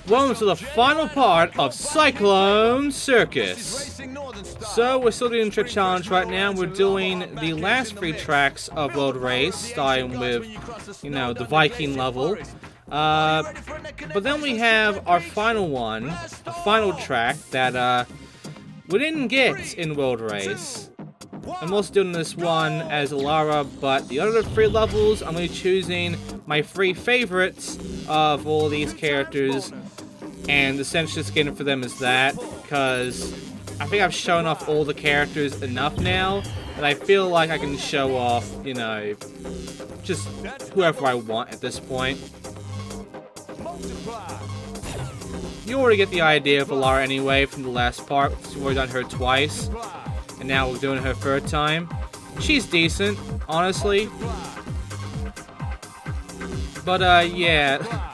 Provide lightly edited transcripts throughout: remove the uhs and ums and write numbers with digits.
Welcome to the final part of Cyclone Circus. So we're still doing Trick Challenge right now. We're doing the last 3 tracks of World Race, starting with, you know, the Viking level. But then we have our final one, a final track that we didn't get in World Race. I'm also doing this one as Alara, but the other 3 levels, I'm going to be choosing my 3 favorites of all these characters, and essentially just getting for them is that, because I think I've shown off all the characters enough now, that I feel like I can show off, you know, just whoever I want at this point. You already get the idea of Alara anyway from the last part, because we've already done her twice. And now we're doing her 3rd time. She's decent, honestly. But, yeah.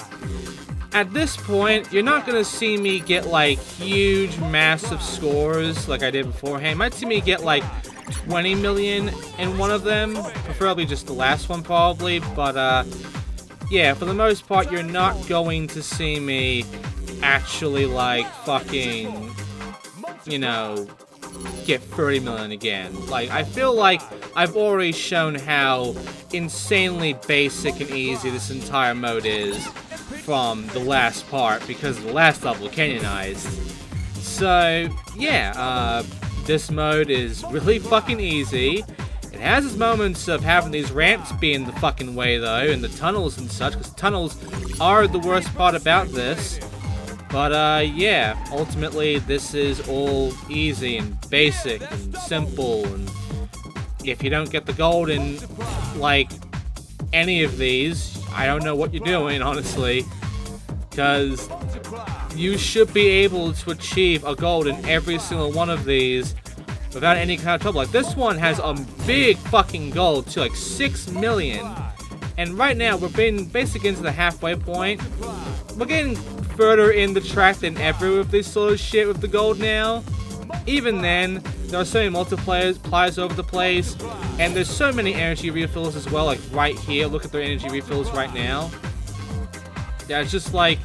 At this point, you're not gonna see me get, like, huge, massive scores like I did beforehand. You might see me get, like, 20 million in one of them. Preferably just the last one, probably. But, yeah, for the most part, you're not going to see me actually, like, fucking, you know, get 30 million again. Like, I feel like I've already shown how insanely basic and easy this entire mode is from the last part, because the last level canyonized. So, yeah, this mode is really fucking easy. It has its moments of having these ramps be in the fucking way, though, and the tunnels and such, because tunnels are the worst part about this. But, yeah, ultimately, this is all easy and basic and simple, and if you don't get the gold in, like, any of these, I don't know what you're doing, honestly, because you should be able to achieve a gold in every single one of these without any kind of trouble. Like, this one has a big fucking gold, too, like 6 million, and right now, we're being basically into the halfway point. We're getting further in the track than ever with this sort of shit with the gold now. Even then, there are so many multipliers over the place, and there's so many energy refills as well, like right here. Look at their energy refills right now. Yeah, it's just like,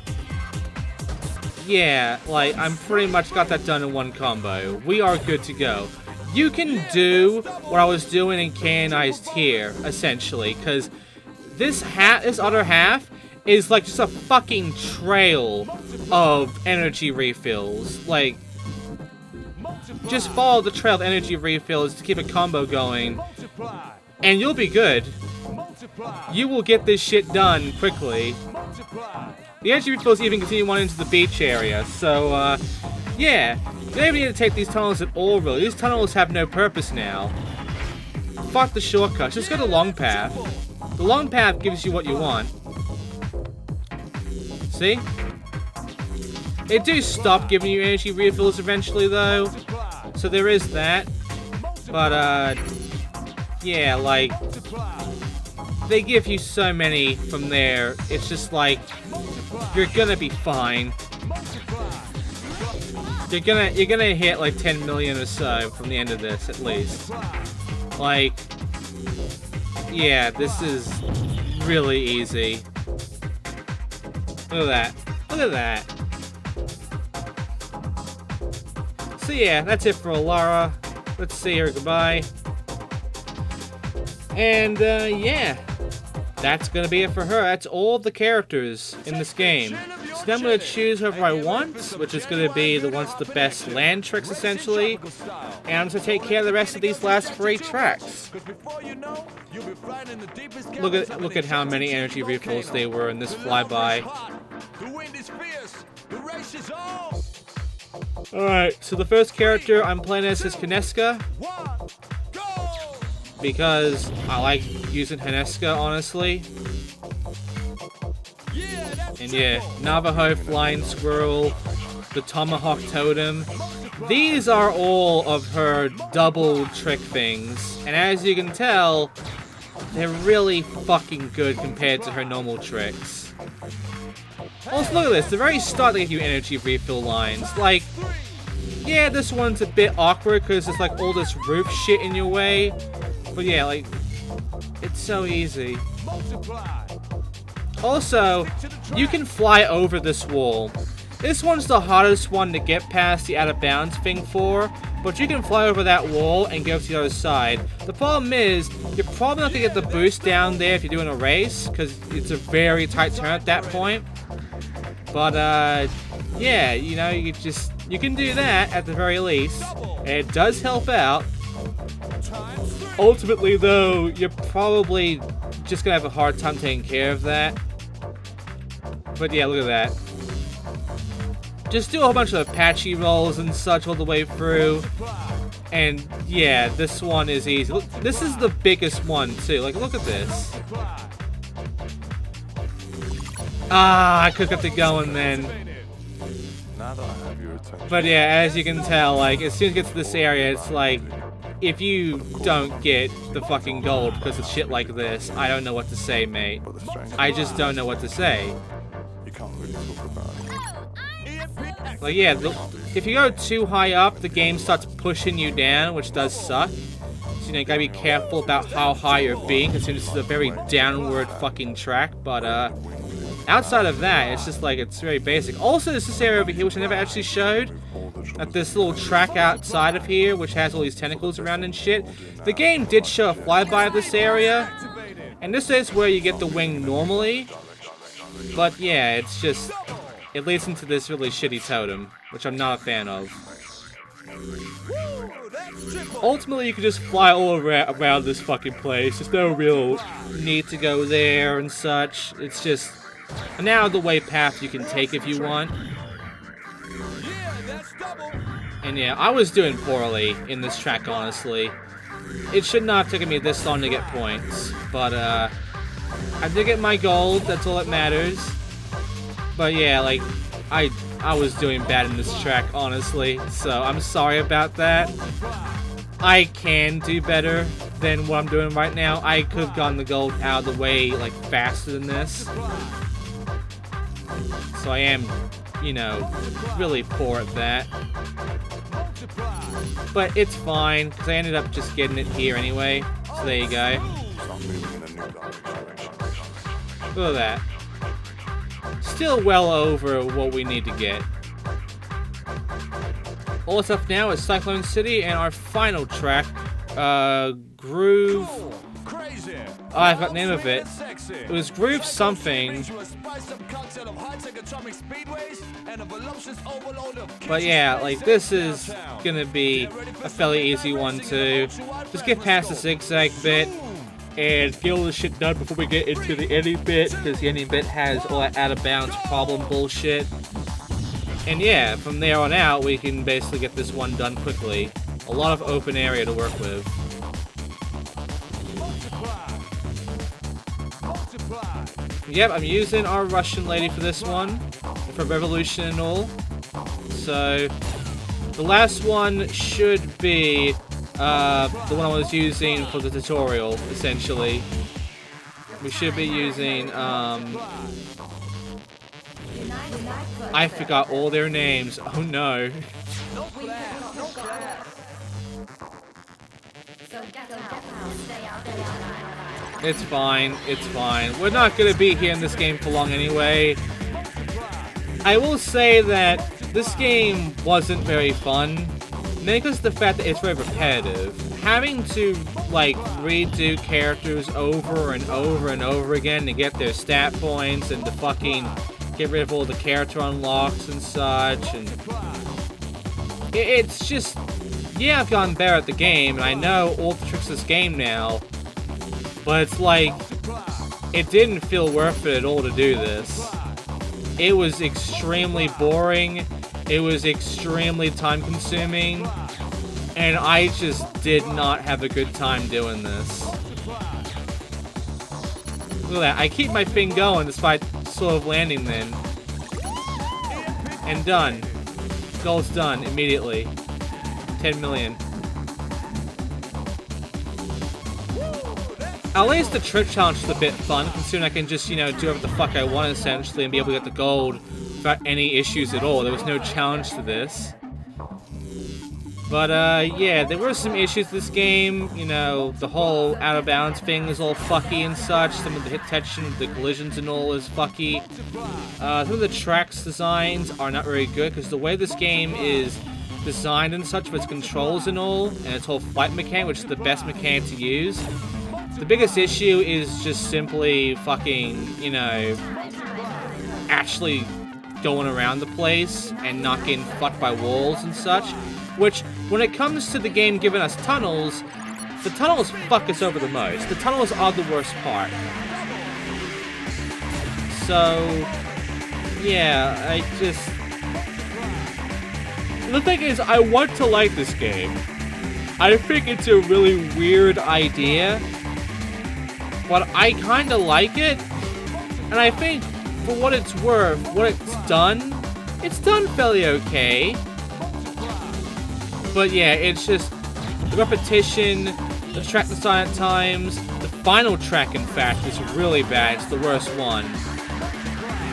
yeah, like, I'm pretty much got that done in one combo. We are good to go. You can do what I was doing in Canonized here, essentially, because this other half is like just a fucking trail of energy refills. Like, just follow the trail of energy refills to keep a combo going, and you'll be good. You will get this shit done quickly. The energy refills even continue on into the beach area, so, yeah. You don't even need to take these tunnels at all, really. These tunnels have no purpose now. Fuck the shortcuts. Just go the long path. The long path gives you what you want. See? They do stop giving you energy refills eventually, though. So there is that. But, yeah, like, they give you so many from there. It's just like, you're gonna be fine. You're gonna hit like 10 million or so from the end of this, at least. Like, yeah, this is really easy. Look at that. Look at that. So yeah, that's it for Alara. Let's say her goodbye. And, yeah. That's gonna be it for her. That's all the characters in this game. So now I'm gonna choose whoever I want, which is gonna be the ones with the best land tricks, essentially. And I'm gonna take care of the rest of these last 3 tracks. Look at how many energy refills they were in this flyby. Alright, so the first character I'm playing as is Kineska, because I like using Kineska, honestly. And yeah, Navajo Flying Squirrel, the Tomahawk Totem. These are all of her double trick things, and as you can tell, they're really fucking good compared to her normal tricks. Also, look at this. The very start, they give you energy refill lines. Like, yeah, this one's a bit awkward because there's like all this roof shit in your way. But yeah, like, it's so easy. Also, you can fly over this wall. This one's the hardest one to get past the out of bounds thing for, but you can fly over that wall and go to the other side. The problem is, you're probably not going to get the boost down there if you're doing a race, because it's a very tight turn at that point. But, yeah, you know, you can do that at the very least, and it does help out. Ultimately, though, you're probably just going to have a hard time taking care of that. But yeah, look at that. Just do a whole bunch of Apache rolls and such all the way through. And yeah, this one is easy. Look, this is the biggest one too. Like, look at this. Ah, I could have kept it going then. But yeah, as you can tell, like, as soon as it gets to this area, it's like, if you don't get the fucking gold because of shit like this, I don't know what to say, mate. I just don't know what to say. Like, yeah, if you go too high up, the game starts pushing you down, which does suck. So, you know, you gotta be careful about how high you're being, because this is a very downward fucking track. But, outside of that, it's just like, it's very basic. Also, there's this area over here, which I never actually showed. At this little track outside of here, which has all these tentacles around and shit. The game did show a flyby of this area. And this is where you get the wing normally. But, yeah, it's just... it leads into this really shitty totem, which I'm not a fan of. Ultimately, you can just fly all around this fucking place. There's no real need to go there and such. It's just an out-of-the-way path you can take if you want. And yeah, I was doing poorly in this track, honestly. It should not have taken me this long to get points. But, I did get my gold, that's all that matters. But yeah, like, I was doing bad in this track, honestly, so I'm sorry about that. I can do better than what I'm doing right now. I could have gotten the gold out of the way, like, faster than this. So I am, you know, really poor at that. But it's fine, because I ended up just getting it here anyway. So there you go. Look at that. Still well over what we need to get. All that's left now is Cyclone City and our final track, Groove... oh, I forgot the name of it. It was Groove something. But yeah, like, this is gonna be a fairly easy one too. Just get past the zigzag bit and get all this shit done before we get into the ending bit, because the ending bit has all that out of bounds problem bullshit. And yeah, from there on out, we can basically get this one done quickly. A lot of open area to work with. Yep, I'm using our Russian lady for this one, for Revolution and all. So, the last one should be the one I was using for the tutorial, essentially. We should be using, I forgot all their names. Oh no. It's fine, it's fine. We're not gonna be here in this game for long anyway. I will say that this game wasn't very fun, mainly because of the fact that it's very repetitive. Having to, like, redo characters over and over and over again to get their stat points and to fucking get rid of all the character unlocks and such, and it's just, yeah, I've gotten better at the game, and I know all the tricks of this game now, but it's like, it didn't feel worth it at all to do this. It was extremely boring, it was extremely time-consuming, and I just did not have a good time doing this. Look at that, I keep my thing going despite sort of landing then. And done. Goal's done immediately. 10 million. At least the trick challenge is a bit fun, considering I can just, you know, do whatever the fuck I want essentially and be able to get the gold without any issues at all. There was no challenge to this. But, yeah, there were some issues with this game. You know, the whole out of bounds thing is all fucky and such. Some of the hit detection, the collisions and all is fucky. Some of the tracks designs are not very good, because the way this game is designed and such, with its controls and all, and its whole flight mechanic, which is the best mechanic to use. The biggest issue is just simply fucking, you know, actually going around the place and not getting fucked by walls and such. Which, when it comes to the game giving us tunnels, the tunnels fuck us over the most. The tunnels are the worst part. So, yeah, I just... The thing is, I want to like this game. I think it's a really weird idea, but I kinda like it. And I think, for what it's worth, what it's done fairly okay. But yeah, it's just the repetition, the track design at times, the final track, in fact, is really bad. It's the worst one.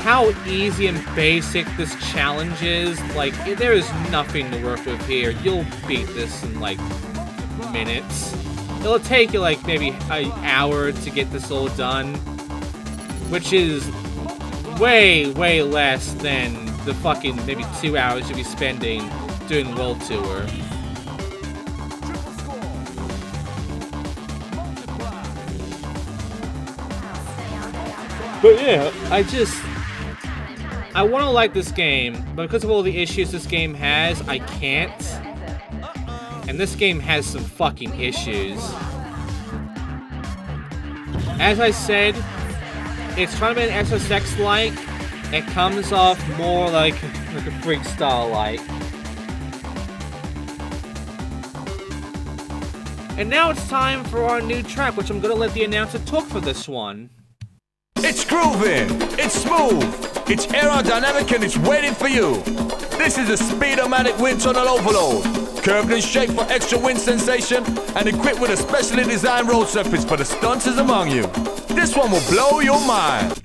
How easy and basic this challenge is, like, there is nothing to work with here. You'll beat this in, like, minutes. It'll take you, like, maybe an hour to get this all done, which is way, way less than the fucking maybe 2 hours you'll be spending doing World Tour. But yeah, I want to like this game, but because of all the issues this game has, I can't. And this game has some fucking issues. As I said, it's trying to be an SSX-like. It comes off more like a freak style-like. And now it's time for our new track, which I'm gonna let the announcer talk for this one. It's grooving, it's smooth, it's aerodynamic, and it's waiting for you. This is a Speedomatic wind tunnel overload, curved and shaped for extra wind sensation, and equipped with a specially designed road surface for the stunters among you. This one will blow your mind.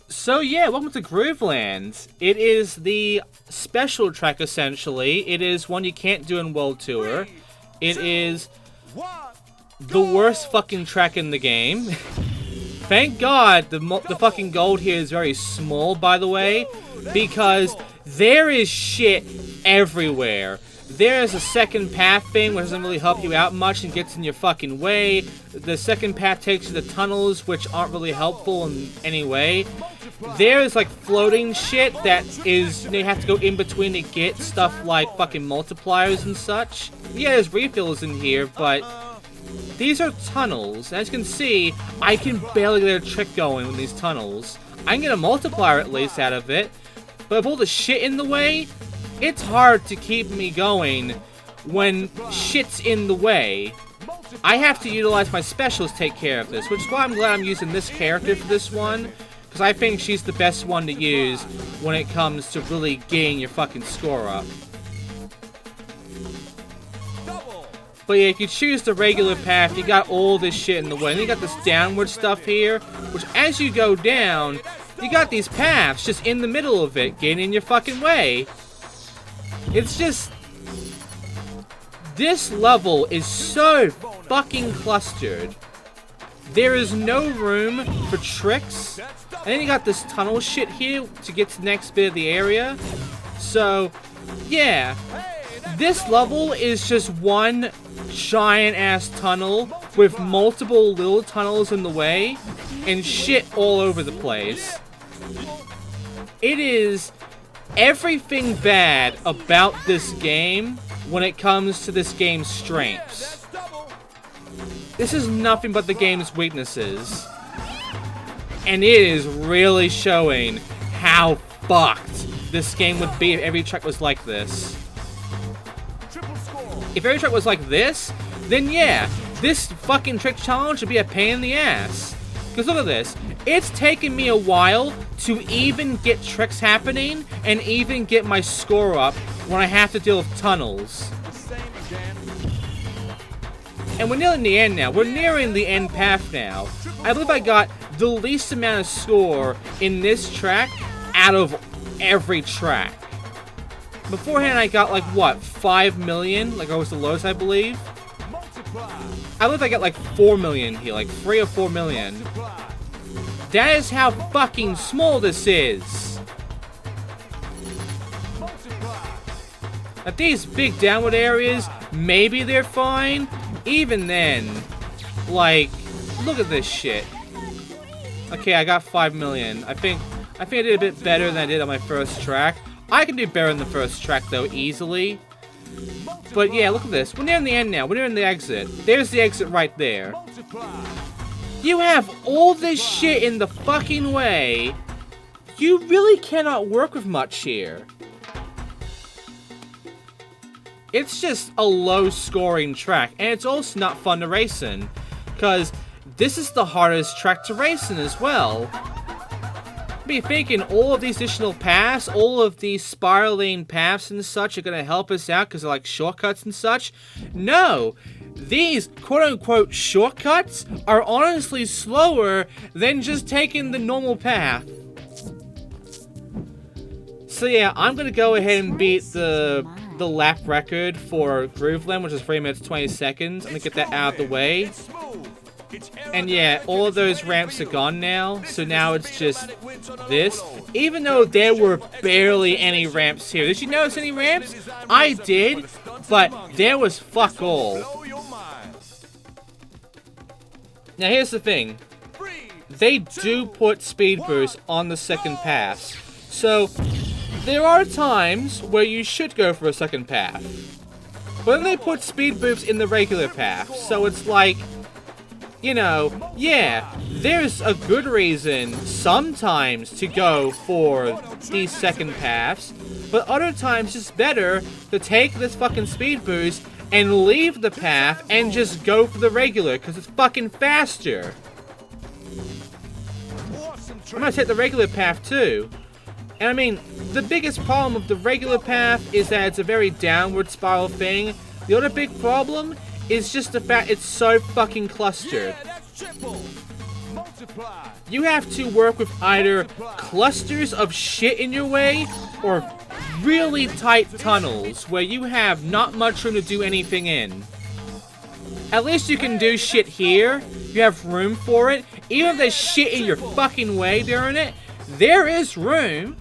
So yeah, welcome to Grooveland. It is the special track, essentially. It is one you can't do in World Tour. It is the worst fucking track in the game. Thank God the fucking gold here is very small, by the way, because there is shit everywhere. There is a second path thing which doesn't really help you out much and gets in your fucking way. The second path takes you to tunnels which aren't really helpful in any way. There is like floating shit that is, you have to go in between to get stuff like fucking multipliers and such. Yeah, there's refills in here, but these are tunnels. As you can see, I can barely get a trick going with these tunnels. I can get a multiplier at least out of it, but with all the shit in the way, it's hard to keep me going when shit's in the way. I have to utilize my specials to take care of this, which is why I'm glad I'm using this character for this one, because I think she's the best one to use when it comes to really getting your fucking score up. But yeah, if you choose the regular path, you got all this shit in the way. And you got this downward stuff here, which as you go down, you got these paths just in the middle of it, getting in your fucking way. It's just... This level is so fucking clustered. There is no room for tricks. And then you got this tunnel shit here to get to the next bit of the area. So, yeah. This level is just one giant-ass tunnel with multiple little tunnels in the way and shit all over the place. It is everything bad about this game when it comes to this game's strengths. This is nothing but the game's weaknesses. And it is really showing how fucked this game would be if every track was like this. If every track was like this, then yeah, this fucking trick challenge would be a pain in the ass. Because look at this, it's taken me a while to even get tricks happening and even get my score up when I have to deal with tunnels. And we're nearing the end now. We're nearing the end path now. I believe I got the least amount of score in this track out of every track. Beforehand, I got like, what, 5 million? Like, I was the lowest, I believe. I believe I got like 4 million here, like 3 or 4 million. That is how fucking small this is. At these big downward areas, maybe they're fine. Even then, like, look at this shit. Okay, I got 5 million. I think I did a bit better than I did on my first track. I can do better than the first track, though, easily. But yeah, look at this. We're nearing the end now. We're nearing the exit. There's the exit right there. You have all this shit in the fucking way. You really cannot work with much here. It's just a low-scoring track, and it's also not fun to race in, because this is the hardest track to race in as well. Be thinking all of these additional paths, all of these spiraling paths and such are going to help us out because they're like shortcuts and such. No! These quote-unquote shortcuts are honestly slower than just taking the normal path. So yeah, I'm going to go ahead and beat the lap record for Grooveland, which is 3 minutes 20 seconds. I'm going to get that out of the way. And yeah, all of those ramps are gone now, so now it's just this. Even though there were barely any ramps here. Did you notice any ramps? I did, but there was fuck all. Now here's the thing. They do put speed boosts on the second pass. So, there are times where you should go for a second path. But then they put speed boosts in the regular path, so it's like, you know, yeah, there's a good reason sometimes to go for these second paths, but other times it's better to take this fucking speed boost and leave the path and just go for the regular, because it's fucking faster. I'm gonna take the regular path too. And I mean, the biggest problem with the regular path is that it's a very downward spiral thing. The other big problem is just the fact it's so fucking clustered. You have to work with either clusters of shit in your way or really tight tunnels where you have not much room to do anything in. At least you can do shit here. You have room for it. Even if there's shit in your fucking way during it, there is room.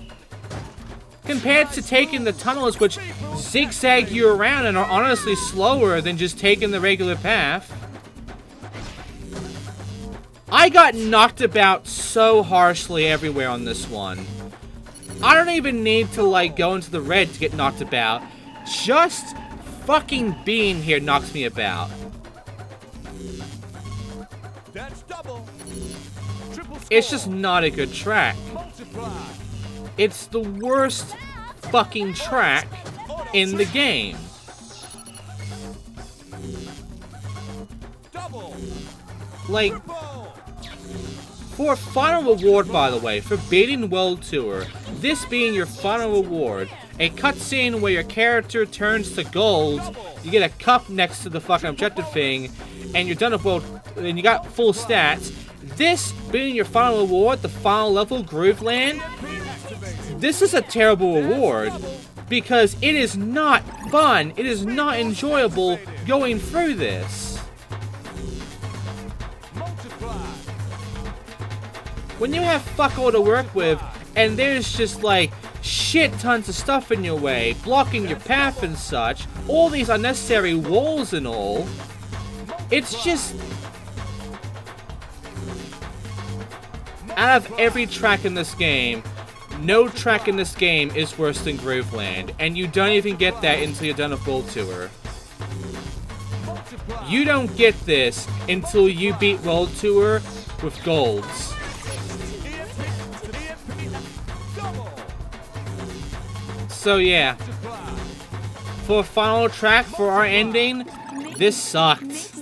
Compared to taking the tunnels, which zigzag you around and are honestly slower than just taking the regular path. I got knocked about so harshly everywhere on this one. I don't even need to, like, go into the red to get knocked about. Just fucking being here knocks me about. It's just not a good track. It's the worst fucking track in the game. Like, for a final reward, by the way, for beating World Tour, this being your final reward, a cutscene where your character turns to gold, you get a cup next to the fucking objective thing, and you're done with World, and you got full stats. This being your final reward, the final level, Grooveland, this is a terrible reward, because it is not fun, it is not enjoyable going through this. When you have fuck all to work with, and there's just like shit tons of stuff in your way, blocking your path and such, all these unnecessary walls and all, it's just... Out of every track in this game, no track in this game is worse than Grooveland, and you don't even get that until you're done with World Tour. You don't get this until you beat World Tour with golds. So yeah, for a final track for our ending, this sucked.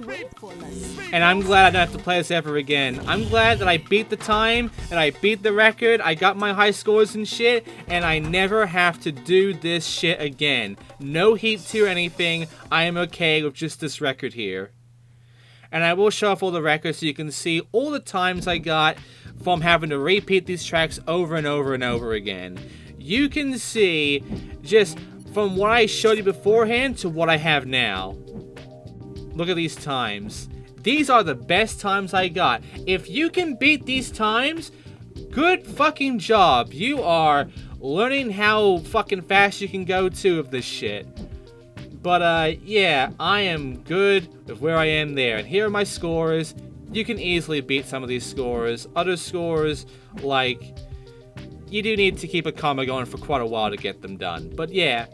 And I'm glad I don't have to play this ever again. I'm glad that I beat the time, that I beat the record, I got my high scores and shit, and I never have to do this shit again. No heat to or anything, I am okay with just this record here. And I will show off all the records so you can see all the times I got from having to repeat these tracks over and over and over again. You can see just from what I showed you beforehand to what I have now. Look at these times. These are the best times I got. If you can beat these times, good fucking job. You are learning how fucking fast you can go too of this shit. But yeah, I am good with where I am there. And here are my scores. You can easily beat some of these scores. Other scores, like, you do need to keep a comma going for quite a while to get them done. But yeah,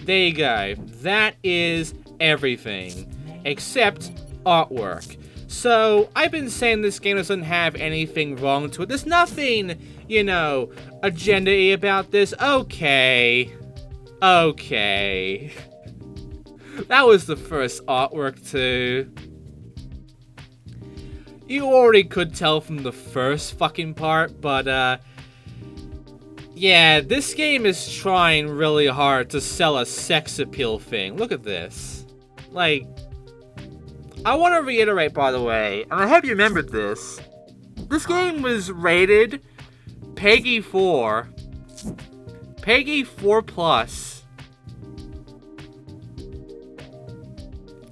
there you go. That is everything, except artwork. So, I've been saying this game doesn't have anything wrong to it. There's nothing, you know, agenda-y about this. Okay. Okay. That was the first artwork too. You already could tell from the first fucking part, but yeah, this game is trying really hard to sell a sex appeal thing. Look at this. Like, I want to reiterate, by the way, and I hope you remembered this. This game was rated PEGI 4. PEGI 4+.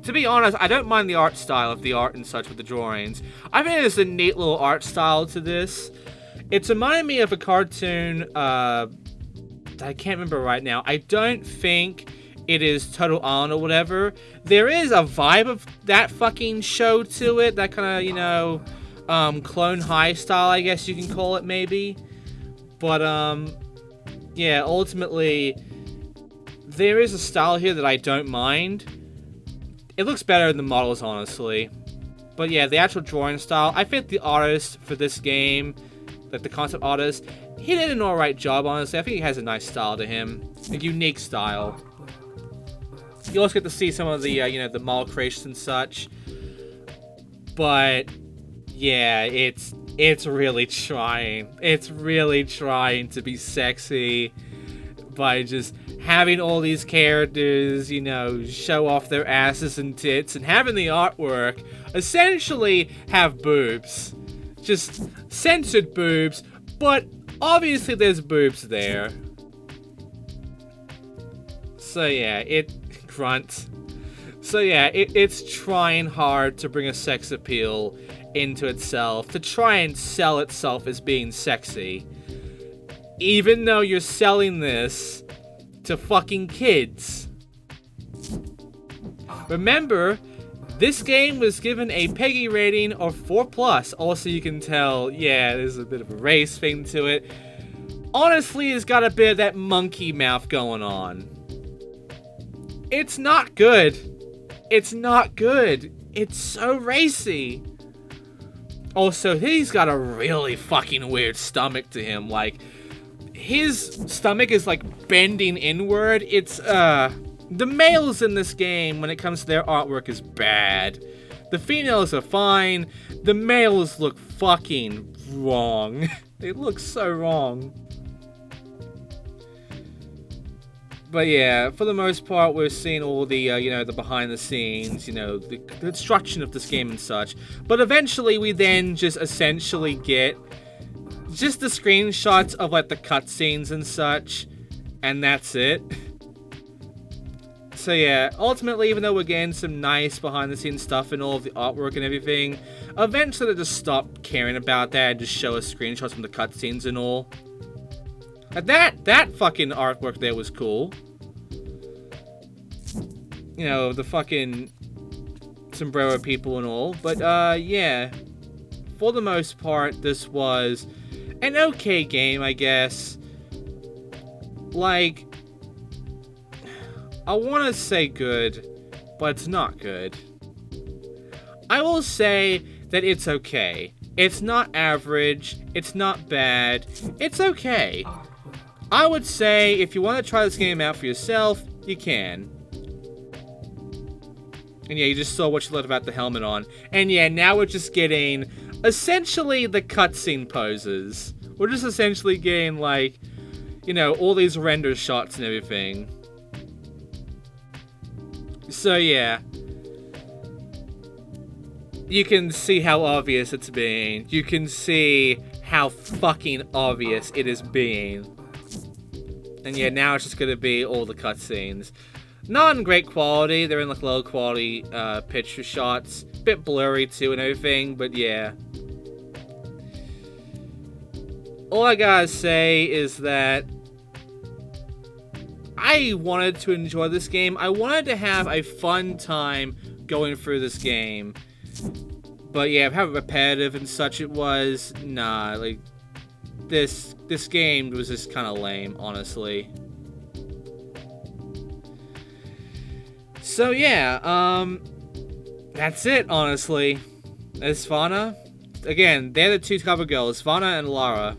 To be honest, I don't mind the art style of the art and such with the drawings. I think there's a neat little art style to this. It's reminding me of a cartoon, I can't remember right now. I don't think it is Total Island or whatever. There is a vibe of that fucking show to it. That kind of, you know, Clone High style, I guess you can call it, maybe. But, yeah, ultimately, there is a style here that I don't mind. It looks better in the models, honestly. But yeah, the actual drawing style, I think the artist for this game, like the concept artist, he did an alright job, honestly. I think he has a nice style to him. A unique style. You also get to see some of the, you know, the model creations and such. But, yeah, it's really trying. It's really trying to be sexy by just having all these characters, you know, show off their asses and tits, and having the artwork essentially have boobs. Just censored boobs, but obviously there's boobs there. So yeah, So yeah, it's trying hard to bring a sex appeal into itself, to try and sell itself as being sexy. Even though you're selling this to fucking kids. Remember, this game was given a PEGI rating of 4+. Also, you can tell, yeah, there's a bit of a race thing to it. Honestly, it's got a bit of that monkey mouth going on. It's not good. It's not good. It's so racy. Also, he's got a really fucking weird stomach to him. Like, his stomach is like bending inward. It's, the males in this game, when it comes to their artwork, is bad. The females are fine. The males look fucking wrong. They look so wrong. But yeah, for the most part, we're seeing all the, you know, the behind the scenes, you know, the construction of this game and such. But eventually, we then just essentially get just the screenshots of, like, the cutscenes and such. And that's it. So yeah, ultimately, even though we're getting some nice behind-the-scenes stuff and all of the artwork and everything, eventually they just stop caring about that and just show us screenshots from the cutscenes and all. That fucking artwork there was cool. You know, the fucking sombrero people and all. But, yeah. For the most part, this was an okay game, I guess. Like, I want to say good, but it's not good. I will say that it's okay. It's not average. It's not bad. It's okay. I would say if you want to try this game out for yourself, you can. And yeah, you just saw what you learned about the helmet on. And yeah, now we're just getting essentially the cutscene poses. We're just essentially getting, like, you know, all these render shots and everything. So yeah. You can see how obvious it's being. You can see how fucking obvious it is being. And yeah, now it's just gonna be all the cutscenes. Not in great quality, they're in like low quality picture shots. Bit blurry too and everything, but yeah. All I gotta say is that I wanted to enjoy this game. I wanted to have a fun time going through this game. But yeah, how repetitive and such it was, nah, like, this game was just kind of lame, honestly. So yeah, that's it, honestly. There's Fauna. Again, they're the two cover girls, Fauna and Lara.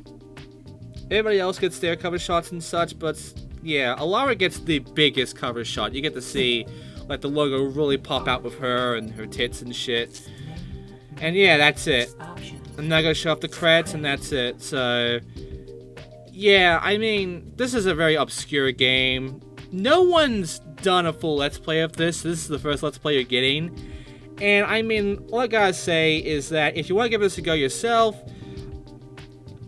Everybody else gets their cover shots and such, but yeah, Alara gets the biggest cover shot. You get to see, like, the logo really pop out with her and her tits and shit. And yeah, that's it. I'm not gonna show off the credits, and that's it. So, yeah, I mean, this is a very obscure game. No one's done a full Let's Play of this. This is the first Let's Play you're getting. And I mean, all I gotta say is that if you want to give this a go yourself,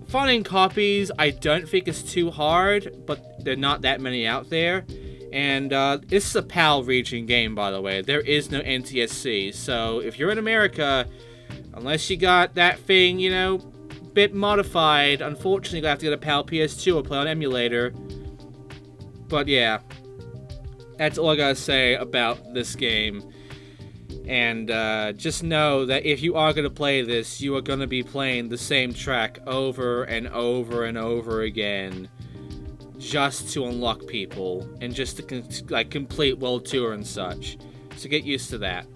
finding copies, I don't think it's too hard, but there are not that many out there. And this is a PAL region game, by the way. There is no NTSC, so if you're in America, unless you got that thing, you know, bit modified, unfortunately you're gonna have to get a PAL PS2 or play on emulator. But yeah, that's all I gotta say about this game. And just know that if you are going to play this, you are going to be playing the same track over and over and over again, just to unlock people and just to complete world tour and such. So get used to that.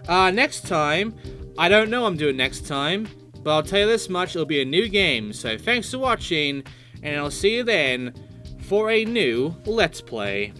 Next time, I don't know what I'm doing next time, but I'll tell you this much: it'll be a new game. So thanks for watching, and I'll see you then for a new Let's Play.